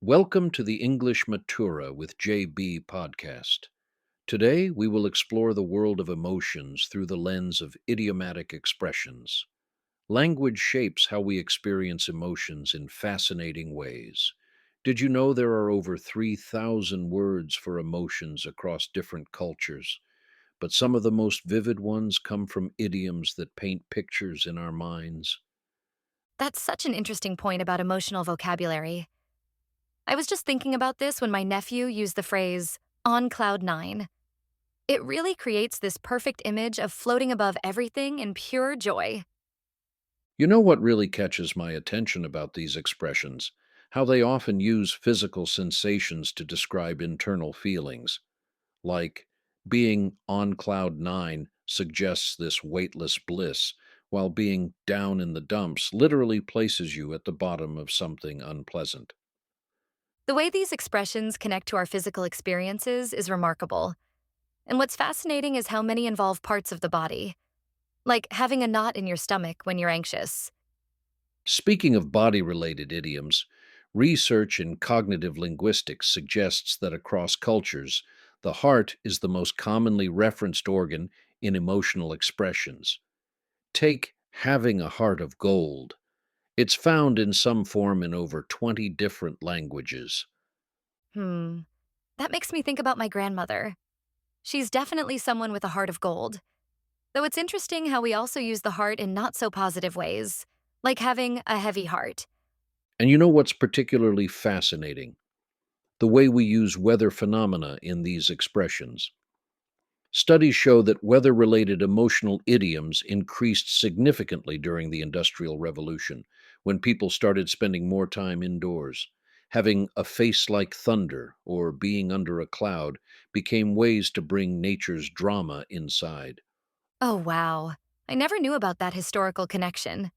Welcome to the English Matura with JB podcast. Today, we will explore the world of emotions through the lens of idiomatic expressions. Language shapes how we experience emotions in fascinating ways. Did you know there are over 3,000 words for emotions across different cultures? But some of the most vivid ones come from idioms that paint pictures in our minds. That's such an interesting point about emotional vocabulary. I was just thinking about this when my nephew used the phrase, on cloud nine. It really creates this perfect image of floating above everything in pure joy. You know what really catches my attention about these expressions? How they often use physical sensations to describe internal feelings. Like being on cloud nine suggests this weightless bliss, while being down in the dumps literally places you at the bottom of something unpleasant. The way these expressions connect to our physical experiences is remarkable. And what's fascinating is how many involve parts of the body, like having a knot in your stomach when you're anxious. Speaking of body related idioms, research in cognitive linguistics suggests that across cultures, the heart is the most commonly referenced organ in emotional expressions. Take having a heart of gold. It's found in some form in over 20 different languages. Hmm, that makes me think about my grandmother. She's definitely someone with a heart of gold. Though it's interesting how we also use the heart in not so positive ways, like having a heavy heart. And you know what's particularly fascinating? The way we use weather phenomena in these expressions. Studies show that weather related emotional idioms increased significantly during the Industrial Revolution when people started spending more time indoors. Having a face like thunder or being under a cloud became ways to bring nature's drama inside. Oh, wow. I never knew about that historical connection.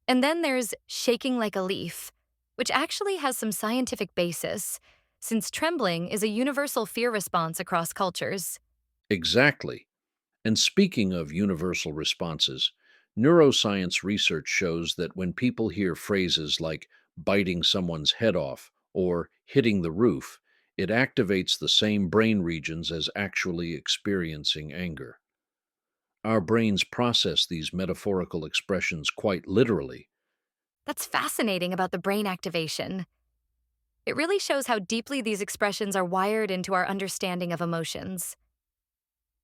And then there's shaking like a leaf, which actually has some scientific basis, since trembling is a universal fear response across cultures. Exactly. And speaking of universal responses, neuroscience research shows that when people hear phrases like biting someone's head off or hitting the roof, it activates the same brain regions as actually experiencing anger. Our brains process these metaphorical expressions quite literally. That's fascinating about the brain activation. It really shows how deeply these expressions are wired into our understanding of emotions.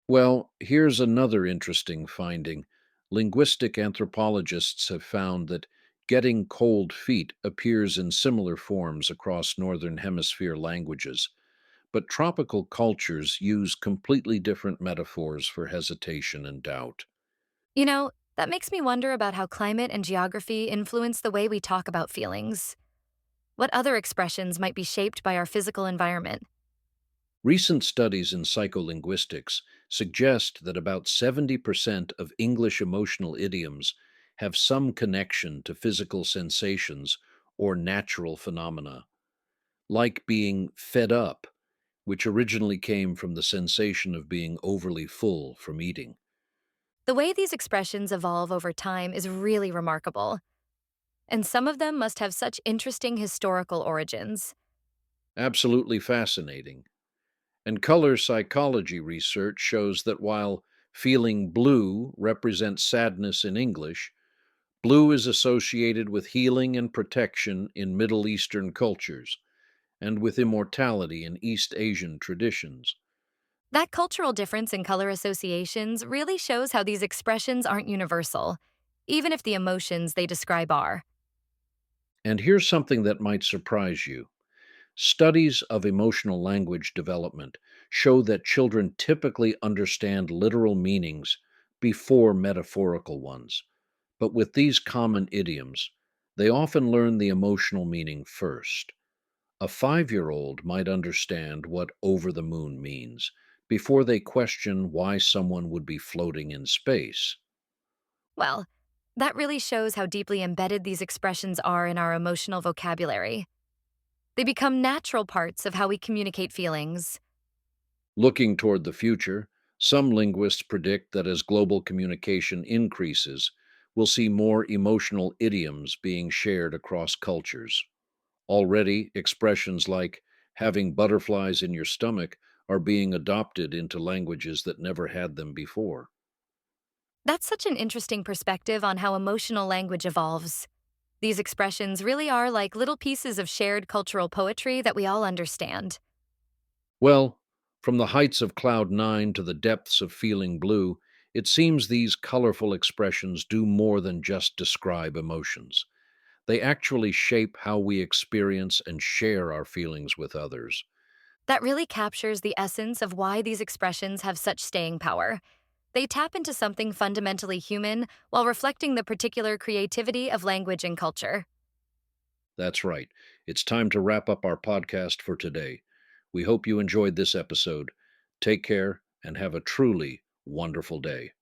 Well, here's another interesting finding. Linguistic anthropologists have found that getting cold feet appears in similar forms across Northern Hemisphere languages, but tropical cultures use completely different metaphors for hesitation and doubt. You know, that makes me wonder about how climate and geography influence the way we talk about feelings. What other expressions might be shaped by our physical environment? Recent studies in psycholinguistics suggest that about 70% of English emotional idioms have some connection to physical sensations or natural phenomena, like being fed up, which originally came from the sensation of being overly full from eating. The way these expressions evolve over time is really remarkable, and some of them must have such interesting historical origins. Absolutely fascinating. And color psychology research shows that while feeling blue represents sadness in English, blue is associated with healing and protection in Middle Eastern cultures and with immortality in East Asian traditions. That cultural difference in color associations really shows how these expressions aren't universal, even if the emotions they describe are. And here's something that might surprise you. Studies of emotional language development show that children typically understand literal meanings before metaphorical ones. But with these common idioms, they often learn the emotional meaning first. A 5-year old might understand what over the moon means before they question why someone would be floating in space. Well, that really shows how deeply embedded these expressions are in our emotional vocabulary. They become natural parts of how we communicate feelings. Looking toward the future, some linguists predict that as global communication increases, we'll see more emotional idioms being shared across cultures. Already, expressions like having butterflies in your stomach are being adopted into languages that never had them before. That's such an interesting perspective on how emotional language evolves. These expressions really are like little pieces of shared cultural poetry that we all understand. Well, from the heights of cloud nine to the depths of feeling blue, it seems these colorful expressions do more than just describe emotions. They actually shape how we experience and share our feelings with others. That really captures the essence of why these expressions have such staying power. They tap into something fundamentally human while reflecting the particular creativity of language and culture. That's right. It's time to wrap up our podcast for today. We hope you enjoyed this episode. Take care and have a truly wonderful day.